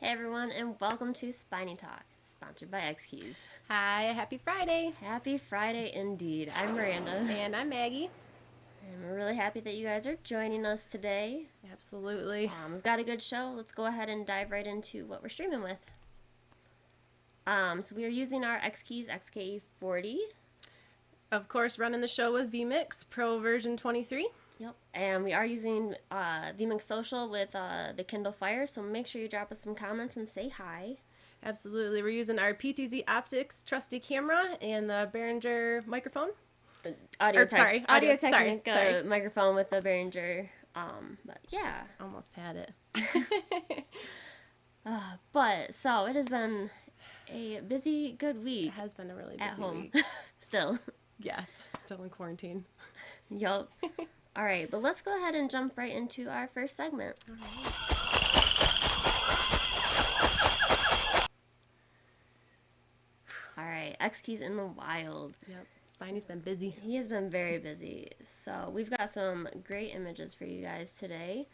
Hey everyone, and welcome to Spiny Talk, sponsored by X-Keys. Hi, happy Friday. Happy Friday indeed. I'm Miranda. And I'm Maggie. And we're really happy that you guys are joining us today. Absolutely. We've got a good show. Let's go ahead and dive right into what we're streaming with. So we are using our X-Keys XK40. Of course, running the show with vMix Pro version 23. Yep, and we are using vMix Social with the Kindle Fire, so make sure you drop us some comments and say hi. Absolutely. We're using our PTZ Optics trusty camera and the Behringer microphone. Audio microphone with the Behringer. But yeah. Almost had it. So it has been a busy, good week. It has been a really busy at home. week. Still. Yes, still in quarantine. Yup. All right, but let's go ahead and jump right into our first segment. All right, X-Keys in the wild. Yep, Spiny's been busy. He has been very busy. So we've got some great images for you guys today.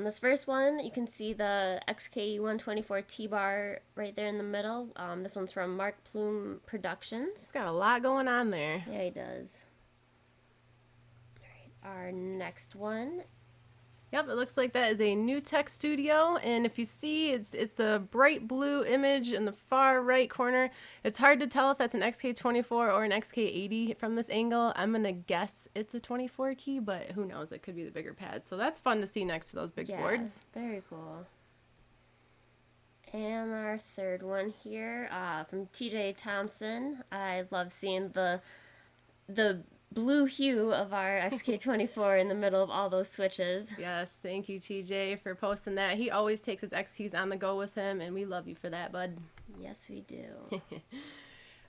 This first one, you can see the XK124 T-bar right there in the middle. This one's from Mark Plume Productions. He's got a lot going on there. Yeah, he does. Our next one. Yep, it looks like that is a New Tech Studio, and if you see, it's the bright blue image in the far right corner. It's hard to tell if that's an XK24 or an XK80 from this angle. I'm gonna guess it's a 24 key, but who knows? It could be the bigger pad. So that's fun to see next to those big boards. Very cool. And our third one here, from TJ Thompson. I love seeing the blue hue of our XK24 in the middle of all those switches. Yes, thank you, TJ, for posting that. He always takes his X-Keys on the go with him, and we love you for that, bud. Yes, we do.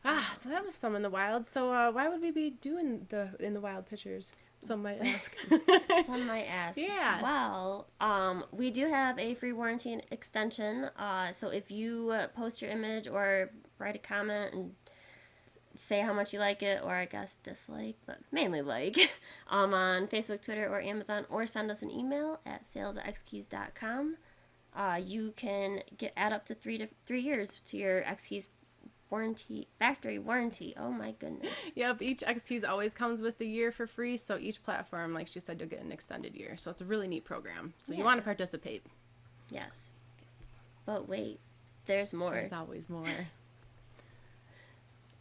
So that was some in the wild. So why would we be doing in the wild pictures? Some might ask. Some might ask. Yeah. Well, we do have a free warranty extension. So if you post your image or write a comment and say how much you like it, or I guess dislike, but mainly like, on Facebook, Twitter, or Amazon, or send us an email at sales@xkeys.com. You can add up to 3 years to your X-Keys factory warranty. Oh my goodness. Yep, each X-Keys always comes with a year for free, so each platform, like she said, you'll get an extended year. So it's a really neat program. So you want to participate. Yes. But wait, there's more. There's always more.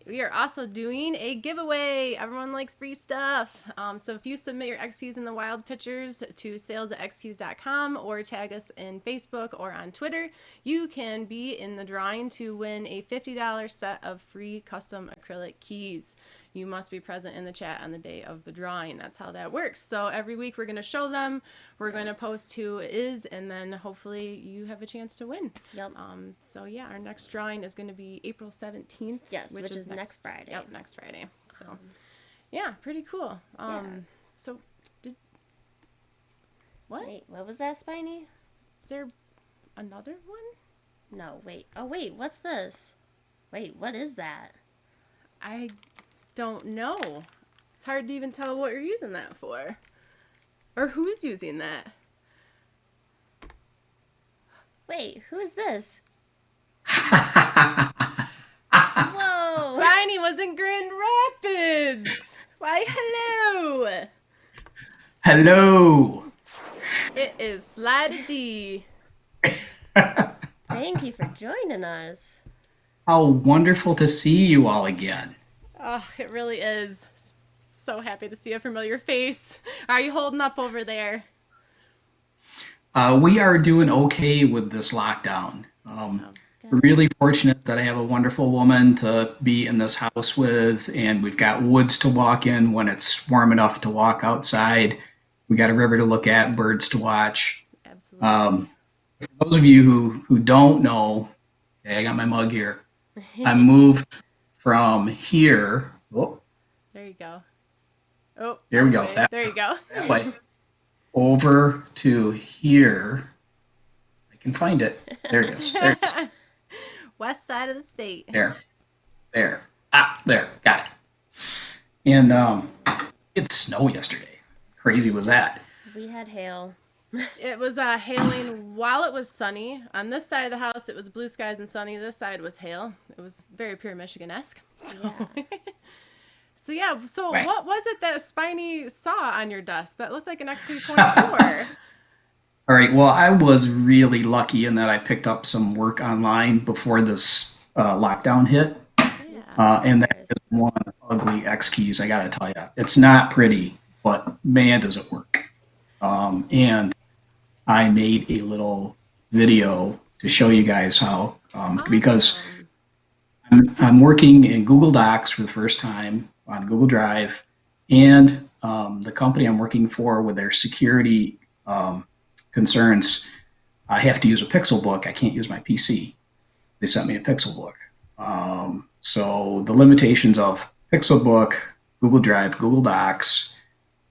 We are also doing a giveaway. Everyone likes free stuff. So if you submit your X-Keys in the wild pictures to sales@xkeys.com or tag us in Facebook or on Twitter, you can be in the drawing to win a $50 set of free custom acrylic keys. You must be present in the chat on the day of the drawing. That's how that works. So every week we're going to show them. We're going to post who it is, and then hopefully you have a chance to win. Yep. So yeah, our next drawing is going to be April 17th. Yes, which is next Friday. Yep, next Friday. So yeah, pretty cool. So what? Wait, what was that, Spiny? Is there another one? No, wait. Oh, wait, what's this? Wait, what is that? I don't know. It's hard to even tell what you're using that for. Or who's using that. Wait, who is this? Whoa! Spiny was in Grand Rapids! Why, hello! Hello! It is Slida D. Thank you for joining us. How wonderful to see you all again. Oh, it really is. So happy to see a familiar face. Are you holding up over there? We are doing okay with this lockdown. Really fortunate that I have a wonderful woman to be in this house with, and we've got woods to walk in when it's warm enough to walk outside. We got a river to look at, birds to watch. Absolutely. For those of you who don't know, okay, I got my mug here. I moved from here. Oh, There you go. Oh, there we go. okay. That There you go. way. Over to here. I can find it. There it is. There it is. West side of the state. There. There. Got it. And it snowed yesterday. Crazy was that. We had hail. It was hailing while it was sunny. On this side of the house, it was blue skies and sunny. This side was hail. It was very pure Michigan-esque. So, Yeah. so Right. what was it that Spiny saw on your desk that looked like an X324? All right. Well, I was really lucky in that I picked up some work online before this lockdown hit. Yeah. And that Nice. is one ugly X keys, I got to tell you. It's not pretty, but man, does it work. And I made a little video to show you guys how, because I'm working in Google Docs for the first time on Google Drive, and the company I'm working for with their security concerns, I have to use a Pixel book. I can't use my PC. They sent me a Pixel book. So the limitations of Pixel book, Google Drive, Google Docs,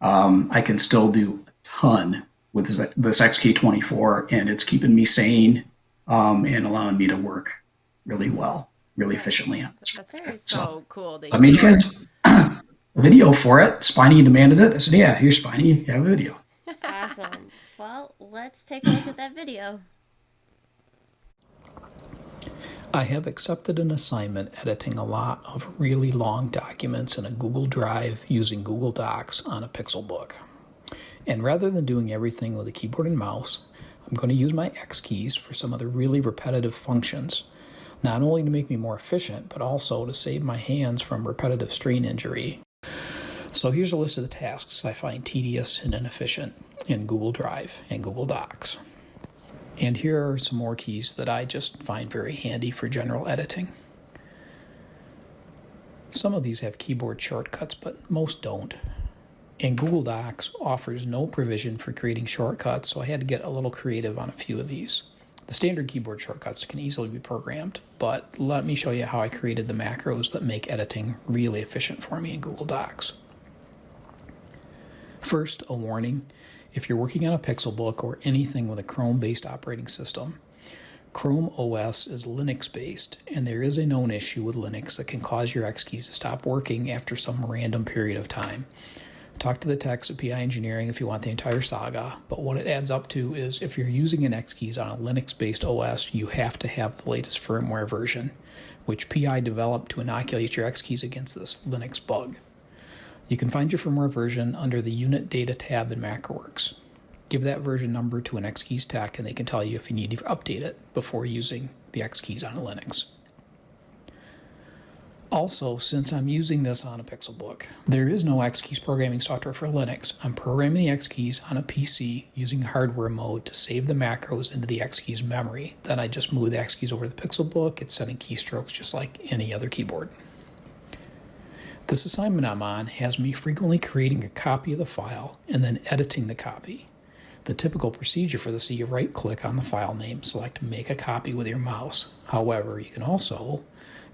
I can still do a ton with this XK24, and it's keeping me sane and allowing me to work really well, really efficiently on this. That's So so cool. I made you guys a video for it. Spiny demanded it. I said, yeah, here's Spiny. You have a video. Awesome. Well, let's take a look at that video. I have accepted an assignment editing a lot of really long documents in a Google Drive using Google Docs on a Pixel book. And rather than doing everything with a keyboard and mouse, I'm going to use my X keys for some of the really repetitive functions, not only to make me more efficient, but also to save my hands from repetitive strain injury. So here's a list of the tasks I find tedious and inefficient in Google Drive and Google Docs. And here are some more keys that I just find very handy for general editing. Some of these have keyboard shortcuts, but most don't. And Google Docs offers no provision for creating shortcuts, so I had to get a little creative on a few of these. The standard keyboard shortcuts can easily be programmed, but let me show you how I created the macros that make editing really efficient for me in Google Docs. First, a warning. If you're working on a Pixel book or anything with a Chrome-based operating system, Chrome OS is Linux-based, and there is a known issue with Linux that can cause your X keys to stop working after some random period of time. Talk to the techs at p.i.Engineering if you want the entire saga, but what it adds up to is if you're using an X keys on a Linux-based OS, you have to have the latest firmware version, which PI developed to inoculate your X keys against this Linux bug. You can find your firmware version under the Unit Data tab in MacroWorks. Give that version number to an X keys tech and they can tell you if you need to update it before using the X keys on a Linux. Also, since I'm using this on a Pixel book, there is no X keys programming software for Linux. I'm programming the X keys on a PC using hardware mode to save the macros into the X keys memory. Then I just move the X keys over to the Pixel book. It's setting keystrokes just like any other keyboard. This assignment I'm on has me frequently creating a copy of the file and then editing the copy. The typical procedure for this is you right-click on the file name, select Make a Copy with your mouse. However, you can also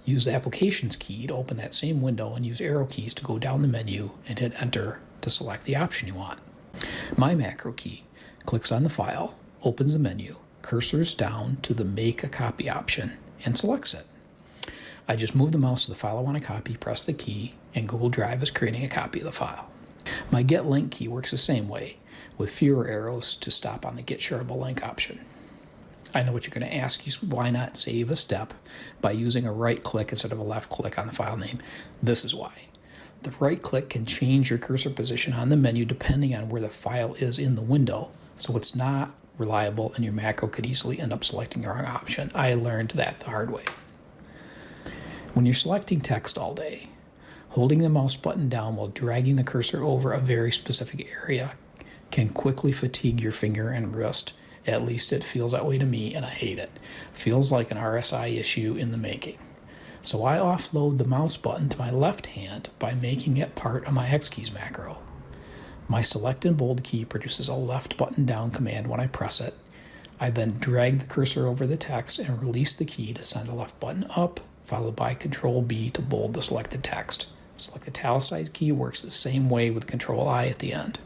use the Applications key to open that same window and use arrow keys to go down the menu and hit Enter to select the option you want. My macro key clicks on the file, opens the menu, cursors down to the Make a Copy option, and selects it. I just move the mouse to the file I want to copy, press the key, and Google Drive is creating a copy of the file. My Get Link key works the same way, with fewer arrows to stop on the Get Shareable Link option. I know what you're going to ask, you why not save a step by using a right click instead of a left click on the file name? This is why. The right click can change your cursor position on the menu depending on where the file is in the window, so it's not reliable and your macro could easily end up selecting the wrong option. I learned that the hard way. When you're selecting text all day, holding the mouse button down while dragging the cursor over a very specific area can quickly fatigue your finger and wrist. At least it feels that way to me, and I hate it. Feels like an RSI issue in the making. So I offload the mouse button to my left hand by making it part of my X keys macro. My Select and Bold key produces a left button down command when I press it. I then drag the cursor over the text and release the key to send a left button up, followed by Control B to bold the selected text. Select italicized key works the same way with Control I at the end.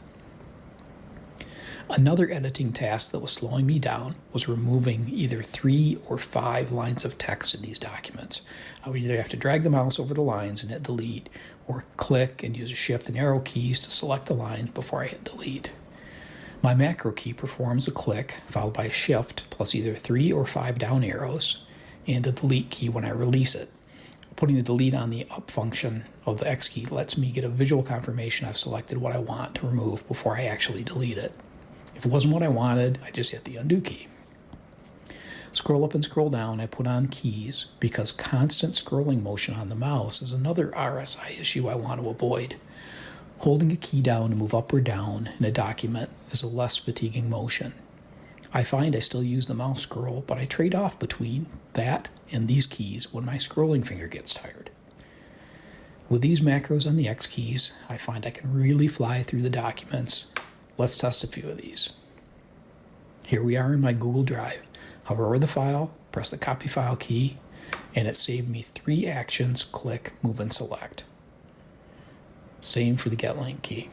Another editing task that was slowing me down was removing either 3 or 5 lines of text in these documents. I would either have to drag the mouse over the lines and hit delete, or click and use a shift and arrow keys to select the lines before I hit delete. My macro key performs a click followed by a shift plus either 3 or 5 down arrows and a delete key when I release it. Putting the delete on the up function of the X key lets me get a visual confirmation I've selected what I want to remove before I actually delete it. If it wasn't what I wanted, I just hit the undo key. Scroll up and scroll down, I put on keys because constant scrolling motion on the mouse is another RSI issue I want to avoid. Holding a key down to move up or down in a document is a less fatiguing motion. I find I still use the mouse scroll, but I trade off between that and these keys when my scrolling finger gets tired. With these macros on the X keys, I find I can really fly through the documents. Let's test a few of these. Here we are in my Google Drive. Hover over the file, press the copy file key, and it saved me 3 actions: click, move, and select. Same for the get link key.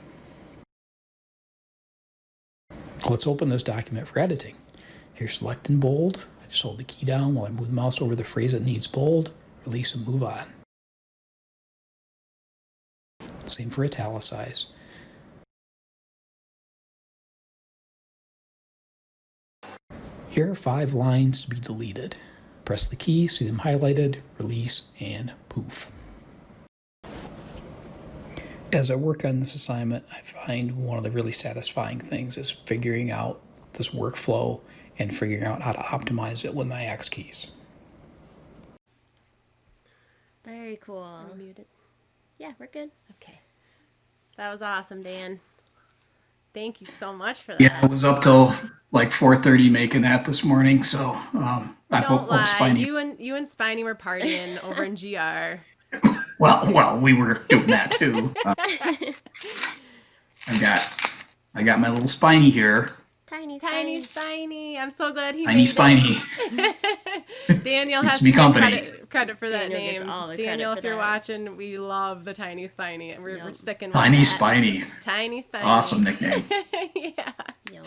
Let's open this document for editing. Here, select in bold. I just hold the key down while I move the mouse over the phrase that needs bold, release and move on. Same for italicize. Here are 5 lines to be deleted. Press the key, see them highlighted, release, and poof. As I work on this assignment, I find one of the really satisfying things is figuring out this workflow and figuring out how to optimize it with my X keys. Very cool. Are we muted? Yeah, we're good. Okay. That was awesome, Dan. Thank you so much for that. Yeah, I was up till like 4:30 making that this morning, so I Don't hope lie. Spiny. You and Spiny were partying over in GR. Well, we were doing that too. I got my little Spiny here. Tiny Spiny. I'm so glad he Tiny made Spiny. it. Daniel has Keeps me to company. get credit for that Daniel gets name. all the Daniel, credit if for you're that. watching, we love the Tiny Spiny, and we're Yep. sticking with Tiny that. Spiny. Tiny Spiny. Awesome nickname. Yeah. Yep.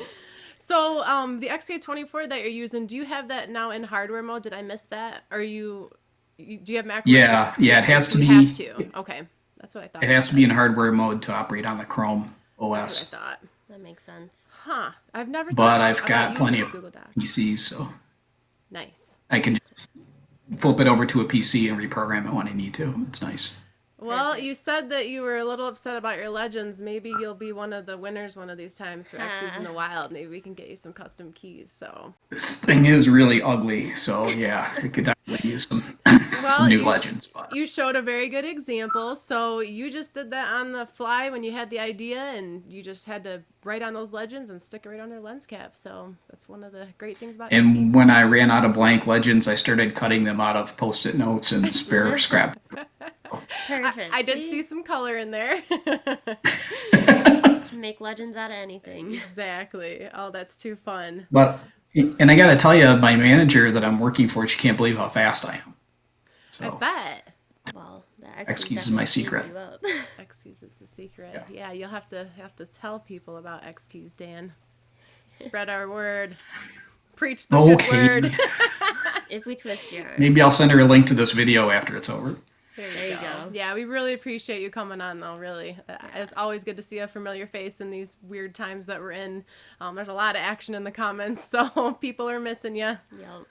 So, the XK24 that you're using, do you have that now in hardware mode? Did I miss that? Or do you have macros? Yeah, it has to You be. have to. Okay, that's what I thought. It has to be in hardware mode to operate on the Chrome That's OS. what I thought. That makes sense. Huh? I've never. But thought I've about got using plenty the of Google Docs. PCs, so Nice. I can just flip it over to a PC and reprogram it when I need to. It's nice. Well, Perfect. you said that you were a little upset about your legends. Maybe you'll be one of the winners one of these times for X's in the Wild. Maybe we can get you some custom keys. So. This thing is really ugly, so yeah, I could definitely use some some new legends. But You showed a very good example. So you just did that on the fly when you had the idea, and you just had to write on those legends and stick it right on their lens cap. So that's one of the great things about and X's. when I ran out of blank legends, I started cutting them out of Post-it notes and spare scrap. Perfect. I did see some color in there. Can make legends out of anything. Exactly. Oh, that's too fun. But and I got to tell you, my manager that I'm working for, she can't believe how fast I am. I So bet. Well, the X-Keys is my secret. X-Keys is the secret. Yeah, you'll have to tell people about X-Keys, Dan. Spread our word. Preach the good word. If we twist your arm. Maybe I'll send her a link to this video after it's over. There you go. Yeah, we really appreciate you coming on, though, really. It's always good to see a familiar face in these weird times that we're in. There's a lot of action in the comments, so people are missing you. Yep.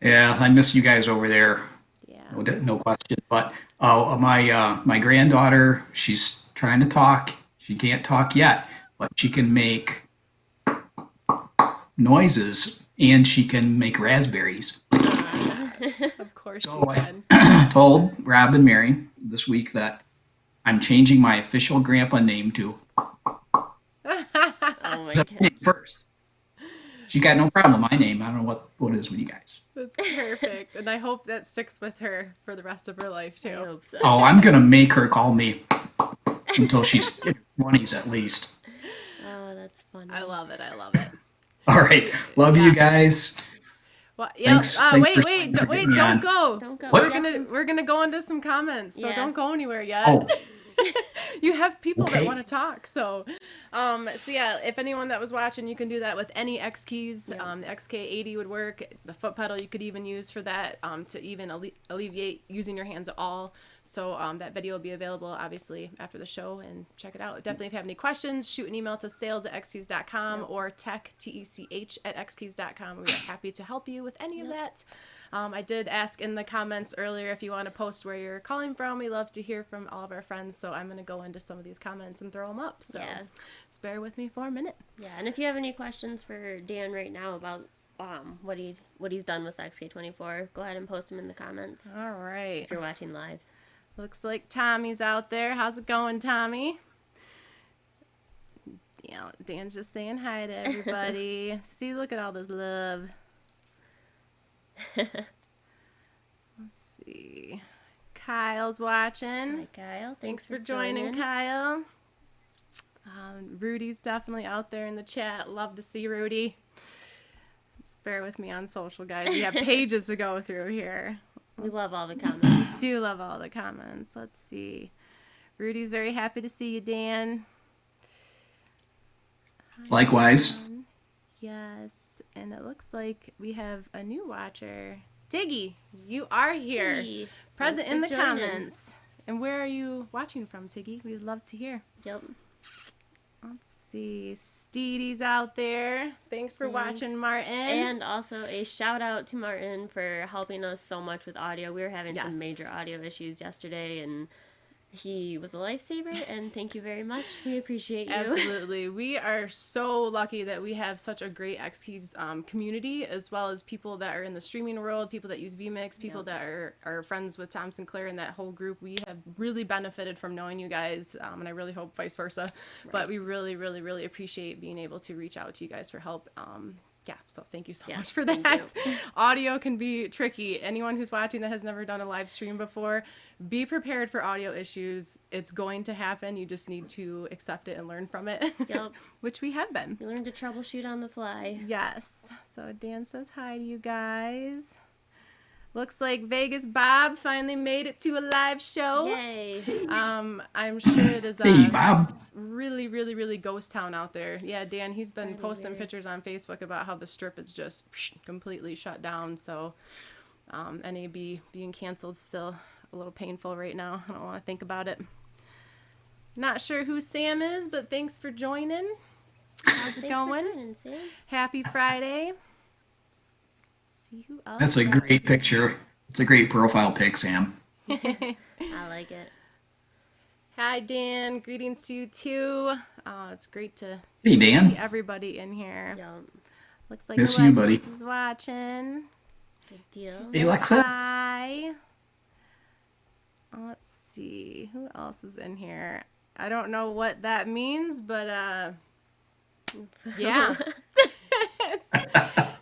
Yeah, I miss you guys over there. Yeah. No question. But my granddaughter, she's trying to talk. She can't talk yet, but she can make noises and she can make raspberries. Of course So you can. I told Rob and Mary this week that I'm changing my official grandpa name to Oh my god. first. She got no problem with my name. I don't know what it is with you guys. That's perfect. And I hope that sticks with her for the rest of her life, I too. hope so. Oh, I'm gonna make her call me until she's in her 20s at least. Oh, that's funny. I love it. I love it. All right, love you guys. Well, yeah. Thanks for Wait, getting me on. don't go. Don't go. What? We're gonna go into some comments, so Yeah. don't go anywhere yet. Oh, You have people that Okay. want to talk, so So yeah, if anyone that was watching, you can do that with any X keys. Yep. The XK80 would work. The foot pedal you could even use for that, to even alleviate using your hands at all. So that video will be available obviously after the show, and check it out. Definitely if you have any questions, shoot an email to sales@xkeys.com or tech@xkeys.com. We are happy to help you with any of that. I did ask in the comments earlier if you want to post where you're calling from. We love to hear from all of our friends, so I'm going to go into some of these comments and throw them up. So just bear with me for a minute. Yeah, and if you have any questions for Dan right now about what he's done with XK24, go ahead and post them in the comments All right. if you're watching live. Looks like Tommy's out there. How's it going, Tommy? Yeah, Dan's just saying hi to everybody. See, look at all this love. Let's see. Kyle's watching. Hi, Kyle. Thanks for joining, Kyle. Rudy's definitely out there in the chat. Love to see Rudy. Just bear with me on social, guys. We have pages to go through here. We love all the comments. Do love all the comments. Let's see. Rudy's very happy to see you, Dan. Likewise. Yes, and it looks like we have a new watcher. Tiggy, you are here. Tiggy, Present thanks in the for joining. comments. And where are you watching from, Tiggy? We'd love to hear. Yep. Let's see. Steedy's out there. Thanks for watching, Martin. And also a shout out to Martin for helping us so much with audio. We were having Yes. some major audio issues yesterday, and he was a lifesaver, and thank you very much. We appreciate you. Absolutely. We are so lucky that we have such a great X Keys community, as well as people that are in the streaming world, people that use vMix, people that are friends with Tom Sinclair and that whole group. We have really benefited from knowing you guys, and I really hope vice versa. Right. But we really, really, really appreciate being able to reach out to you guys for help. Yeah, so thank you so much for that. Audio can be tricky. Anyone who's watching that has never done a live stream before, be prepared for audio issues. It's going to happen. You just need to accept it and learn from it, Yep. which we have been. You learn to troubleshoot on the fly. Yes. So Dan says hi to you guys. Looks like Vegas Bob finally made it to a live show. Yay. I'm sure it is Hey, Bob. really, really, really ghost town out there. Yeah, Dan, he's been posting pictures on Facebook about how the strip is just completely shut down. So NAB being canceled is still a little painful right now. I don't want to think about it. Not sure who Sam is, but thanks for joining. How's it going? For joining, Sam. Happy Friday. See who else. That's a great picture. It's a great profile pic, Sam. I like it. Hi, Dan. Greetings to you, too. It's great to Hey, Dan. see everybody in here. Yep. Looks like Miss Alexis you, buddy. is watching. Good deal. Hey, Alexis. Hi. Let's see. Who else is in here? I don't know what that means, but yeah.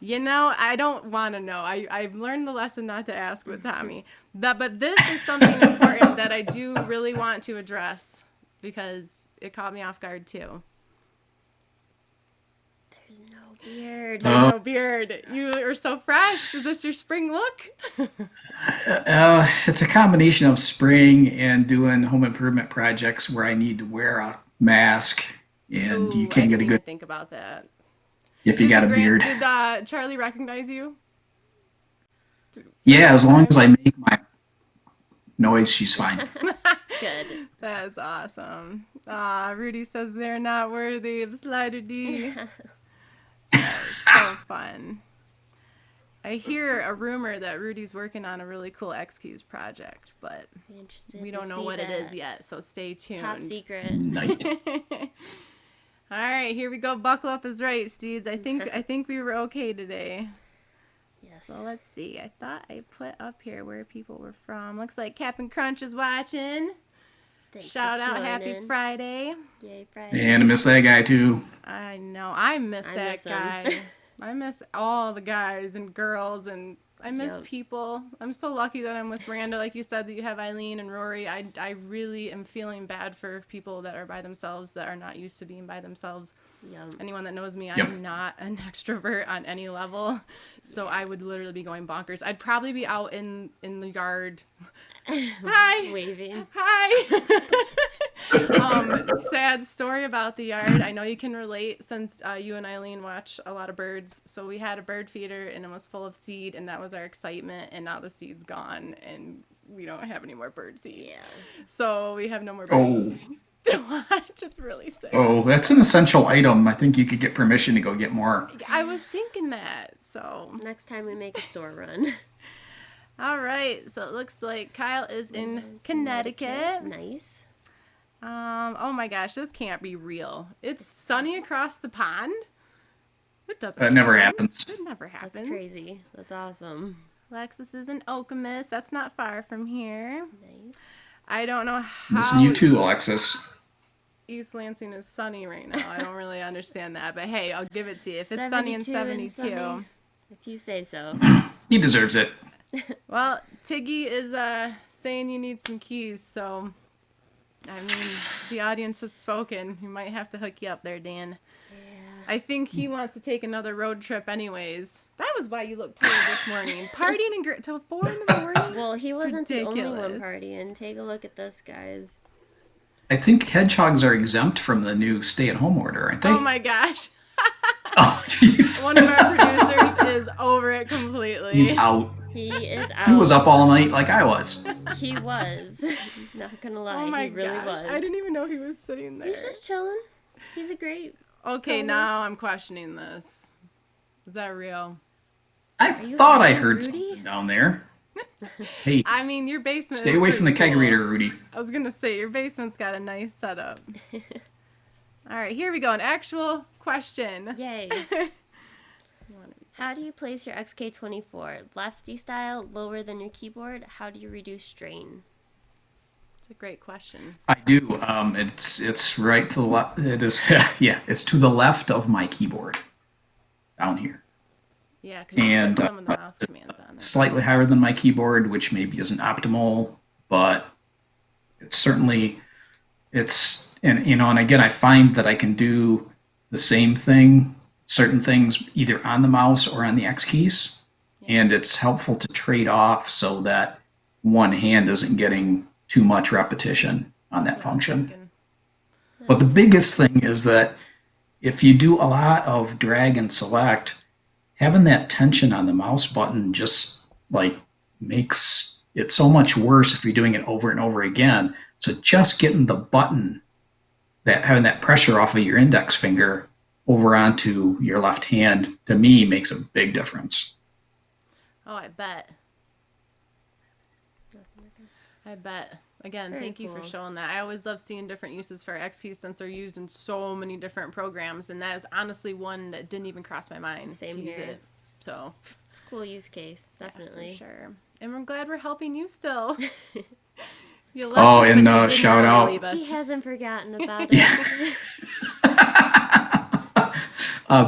You know, I don't want to know. I've learned the lesson not to ask with Tommy. But this is something important that I do really want to address because it caught me off guard too. There's no beard. There's no beard. You are so fresh. Is this your spring look? It's a combination of spring and doing home improvement projects where I need to wear a mask, and Ooh, you can't get a I didn't good even think about that. if you got a beard. Did Charlie recognize you? Yeah, as long as I make my noise, she's fine. Good. That's awesome. Rudy says they're not worthy of Slider D. That's so fun. I hear a rumor that Rudy's working on a really cool X Keys project, but Be interested we to don't know see what it is that. yet, so stay tuned. Top secret. Night. All right, here we go. Buckle up is right, Steeds. I think we were okay today. Yes. So let's see. I thought I put up here where people were from. Looks like Captain Crunch is watching. Thanks Shout for out, happy joining. Friday. Yay, Friday. And I miss that guy too. I know. I miss I that miss him. guy. I miss all the guys and girls, and I miss Yep. people. I'm so lucky that I'm with Miranda. Like you said, that you have Eileen and Rory. I really am feeling bad for people that are by themselves, that are not used to being by themselves. Yum. Anyone that knows me, Yep. I'm not an extrovert on any level. So I would literally be going bonkers. I'd probably be out in the yard. Hi. Waving. Hi. Sad story about the yard. I know you can relate since you and Eileen watch a lot of birds. So we had a bird feeder and it was full of seed, and that was our excitement. And now the seed's gone, and we don't have any more bird seed. Yeah. So we have no more Oh, birds to watch. It's really sad. oh, that's an essential item. I think you could get permission to go get more. I was thinking that. So Next time we make a store run. all right. So it looks like Kyle is in Connecticut. Nice. Oh my gosh, this can't be real. It's sunny across the pond. It doesn't. That never happen. happens. It never happens. That's crazy. That's awesome. Alexis is in Okemos. That's not far from here. Nice. I don't know Missing how you too, Alexis. East Lansing is sunny right now. I don't really understand that, but hey, I'll give it to you. If it's sunny in 72. sunny. If you say so. He deserves it. Well, Tiggy is saying you need some keys, so I mean, the audience has spoken. We might have to hook you up there, Dan. Yeah. I think he wants to take another road trip anyways. That was why you looked tired this morning. Partying till 4 in the morning? Well, he wasn't the only one ridiculous. partying. Take a look at this, guys. I think hedgehogs are exempt from the new stay-at-home order, aren't they? Oh my gosh. Oh, jeez. One of our producers is over it completely. He's out. He is out. He was up all night like I was. He was. Not gonna lie, Oh my he really gosh. was. I didn't even know he was sitting there. He's just chilling. He's a great. Okay, co-host. now I'm questioning this. Is that real? I you thought I okay, heard Rudy? something down there. Hey, I mean, your basement stay is away from the pretty cool. kegerator, Rudy. I was going to say, your basement's got a nice setup. All right, here we go. An actual question. Yay. How do you place your XK24? Lefty style, lower than your keyboard? How do you reduce strain? It's a great question. I do. It's right to the left. It is. Yeah, it's to the left of my keyboard, down here. Yeah, because you And, put some of the mouse commands on there. Slightly higher than my keyboard, which maybe isn't optimal, but it's certainly and again I find that I can do the same thing, certain things either on the mouse or on the X keys, and it's helpful to trade off so that one hand isn't getting too much repetition on that function. But the biggest thing is that if you do a lot of drag and select, having that tension on the mouse button just like makes it so much worse if you're doing it over and over again. So just getting the button, that having that pressure off of your index finger over onto your left hand, to me makes a big difference. Oh, I bet. I bet. Again, Very thank you for cool. showing that. I always love seeing different uses for X keys since they're used in so many different programs, and that is honestly one that didn't even cross my mind Same to use here. it. So, It's a cool use case, definitely. for sure. And we're glad we're helping you still. You left Oh, us, and, but you didn't shout really out- leave us. He hasn't forgotten about it.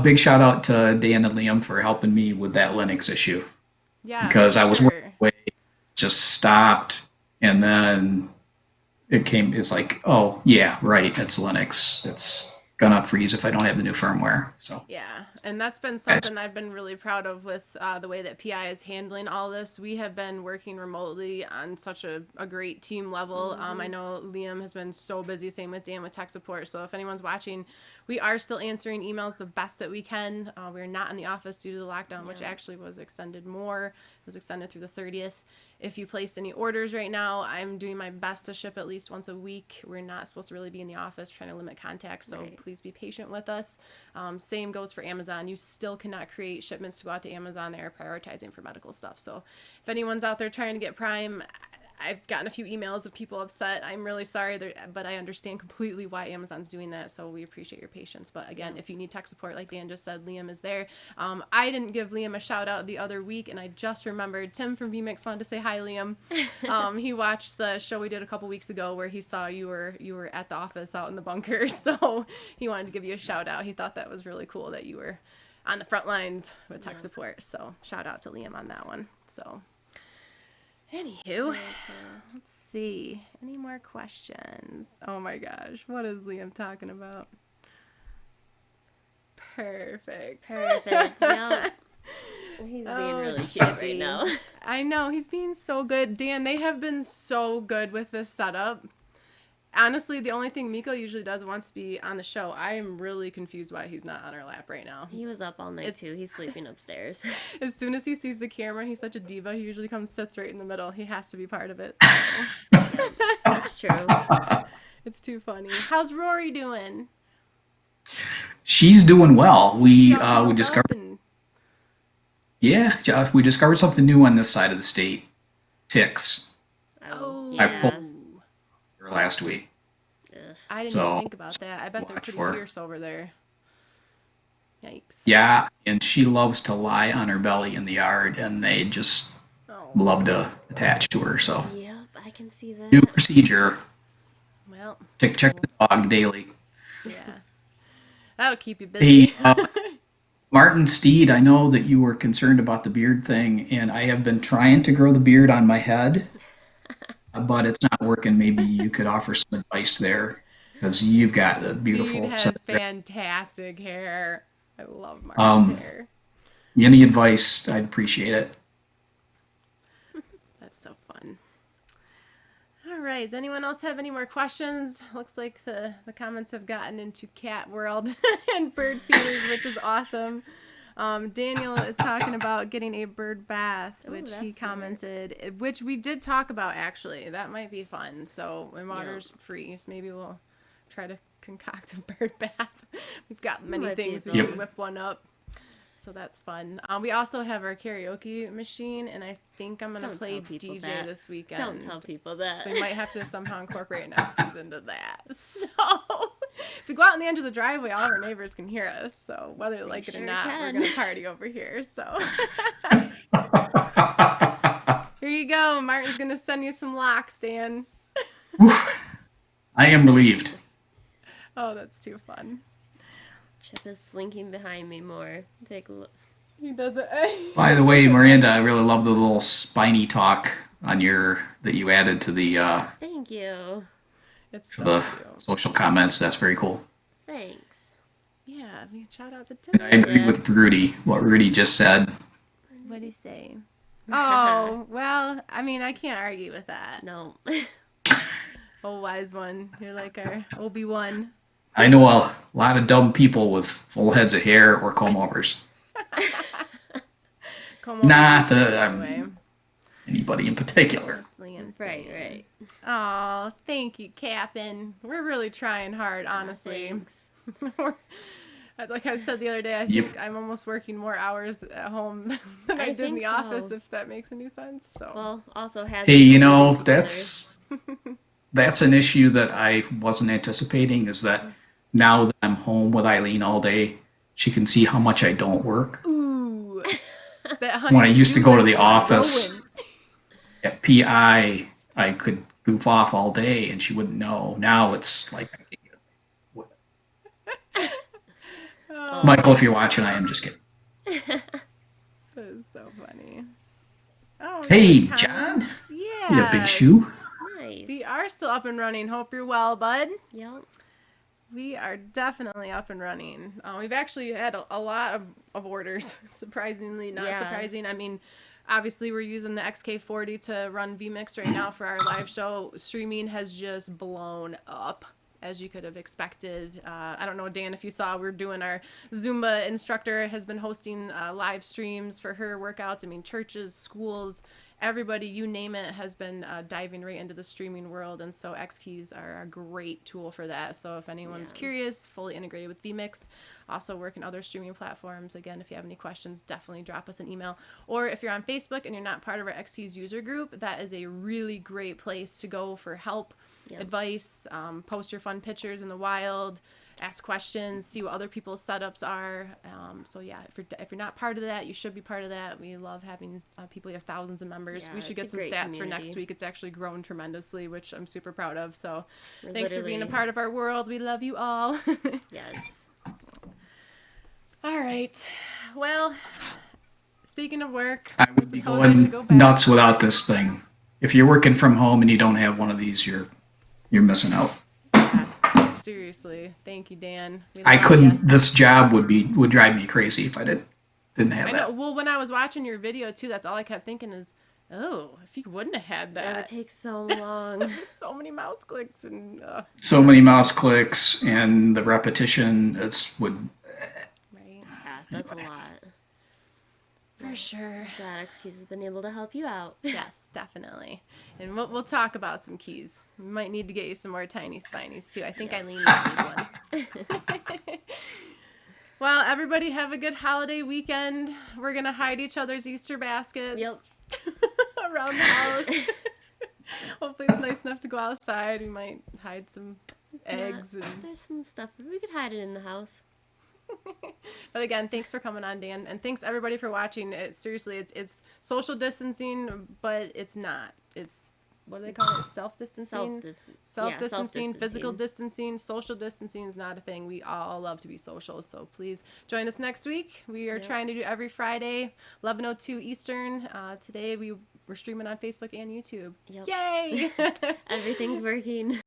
Big shout out to Dan and Liam for helping me with that Linux issue, Yeah, because for I was sure. working away, just stopped, and then it's like, oh yeah, right, it's Linux. It's gonna freeze if I don't have the new firmware. So Yeah, and that's been something I've been really proud of with the way that PI is handling all this. We have been working remotely on such a great team level. I know Liam has been so busy, same with Dan with tech support. So if anyone's watching, we are still answering emails the best that we can. We're not in the office due to the lockdown, which actually was extended more. It was extended through the 30th. If you place any orders right now, I'm doing my best to ship at least once a week. We're not supposed to really be in the office, trying to limit contact, so Right. please be patient with us. Same goes for Amazon. You still cannot create shipments to go out to Amazon. They are prioritizing for medical stuff. So if anyone's out there trying to get Prime, I've gotten a few emails of people upset. I'm really sorry, but I understand completely why Amazon's doing that, so we appreciate your patience. But again, if you need tech support, like Dan just said, Liam is there. I didn't give Liam a shout out the other week, and I just remembered Tim from VMix wanted to say hi, Liam. He watched the show we did a couple weeks ago where he saw you were at the office out in the bunker, so he wanted to give you a shout out. He thought that was really cool that you were on the front lines with tech support, so shout out to Liam on that one. So anywho, let's see. Any more questions? Oh my gosh, what is Liam talking about? Perfect. Perfect. Yep. He's being Oh, really cute Chippy. right now. I know, he's being so good. Dan, they have been so good with this setup. Honestly, the only thing Miko usually does wants to be on the show. I am really confused why he's not on our lap right now. He was up all night too. He's sleeping upstairs. As soon as he sees the camera, he's such a diva. He usually comes, sits right in the middle. He has to be part of it. That's true. It's too funny. How's Rory doing? She's doing well. We Got discovered up and- we discovered something new on this side of the state. Ticks. Oh, I yeah. pulled her last week. Ugh. I didn't So, even think about that. I bet they're watch pretty for her. fierce over there. Yikes. Yeah, and she loves to lie on her belly in the yard, and they just Oh, love to attach to her. So, Yep, I can see that. new procedure. well, Check the dog daily. yeah. That'll keep you busy. Hey, Martin Steed, I know that you were concerned about the beard thing, and I have been trying to grow the beard on my head, but it's not working. Maybe you could offer some advice there, because you've got a beautiful Steve has set of hair. fantastic hair. I love Mark's hair. Any advice, I'd appreciate it. That's so fun. All right. Does anyone else have any more questions? Looks like the comments have gotten into cat world and bird feeders, which is awesome. Daniel is talking about getting a bird bath, Ooh, which that's he smart. commented, which we did talk about actually. That might be fun. So when water's free, so maybe we'll try to concoct a bird bath. We've got many Might be things we fun. can whip one up. So that's fun. We also have our karaoke machine, and I think I'm gonna Don't play tell people DJ that. this weekend. Don't tell people that. So we might have to somehow incorporate Nestes into that. So if we go out on the edge of the driveway, all of our neighbors can hear us. So whether they like it or sure not, can. we're gonna party over here. So here you go. Martin's gonna send you some locks, Dan. Whew. I am relieved. Oh, that's too fun. Chip is slinking behind me more. Take a look. He does it. By the way, Miranda, I really love the little Spiny talk on that you added to the Thank you. It's to so the cute. social comments. That's very cool. Thanks. Yeah, I mean, shout out to I Tim. agree with Rudy. What Rudy just said. What do you say? Oh, well, I mean, I can't argue with that. No. Oh, wise one. You're like our Obi-Wan. I know a lot of dumb people with full heads of hair or comb overs. Come on. Not Anyway. anybody in particular. That's Liam Right, saying. right. Oh, thank you, Cap'n. We're really trying hard, honestly. Thanks. Like I said the other day, I think I'm almost working more hours at home than I did in think the office, so. if that makes any sense. So Well, also has. Hey, you know, its that's an issue that I wasn't anticipating, is that now that I'm home with Eileen all day, she can see how much I don't work. ooh, that When I used to go to the honey-do office list is at PI, I could goof off all day and she wouldn't know. Now it's like, Oh, Michael, if you're watching, I am just kidding. that is so funny. Oh, Hey, comments. John. Yeah. You a big shoe. Nice. We are still up and running. Hope you're well, bud. Yep. We are definitely up and running. We've actually had a lot of orders, surprisingly, not Yeah. surprising. I mean, obviously, we're using the XK40 to run vMix right now for our live show. Streaming has just blown up, as you could have expected. I don't know, Dan, if you saw, we're doing our Zumba instructor has been hosting live streams for her workouts. I mean, churches, schools, everybody, you name it, has been diving right into the streaming world, and so X-Keys are a great tool for that. So if anyone's curious, fully integrated with vMix, also work in other streaming platforms. Again, if you have any questions, definitely drop us an email. Or if you're on Facebook and you're not part of our X-Keys user group, that is a really great place to go for help, advice, post your fun pictures in the wild, ask questions, see what other people's setups are. So yeah, if you're not part of that, you should be part of that. We love having people. We have thousands of members. Yeah, We should it's get a some great stats for community. next week. It's actually grown tremendously, which I'm super proud of. So We're thanks for being a literally- part of our world. We love you all. Yes. All right. Well, speaking of work, I would be suppose I should go going back. nuts without this thing. If you're working from home and you don't have one of these, you're missing out. Seriously, thank you, Dan. We I love couldn't. ya. This job would drive me crazy if I didn't have I know. that. Well, when I was watching your video too, that's all I kept thinking is, Oh, if you wouldn't have had That would that. take so long. So many mouse clicks and So many mouse clicks and the repetition, would. right. Yeah, that's a lot. For sure. Glad X Keys has been able to help you out. Yes, definitely. And we'll talk about some keys. We might need to get you some more tiny Spinies too. I think Eileen might need one. Well, everybody have a good holiday weekend. We're going to hide each other's Easter baskets around the house. Hopefully it's nice enough to go outside. We might hide some eggs. There's some stuff. We could hide it in the house. But again, thanks for coming on, Dan, and thanks everybody for watching. Seriously, it's social distancing, but it's not. It's, what do they call it? Self-distancing? Self-distancing, physical distancing, social distancing is not a thing. We all love to be social, so please join us next week. We are trying to do every Friday, 11:02 Eastern. Today we're streaming on Facebook and YouTube. Yep. Yay! Everything's working.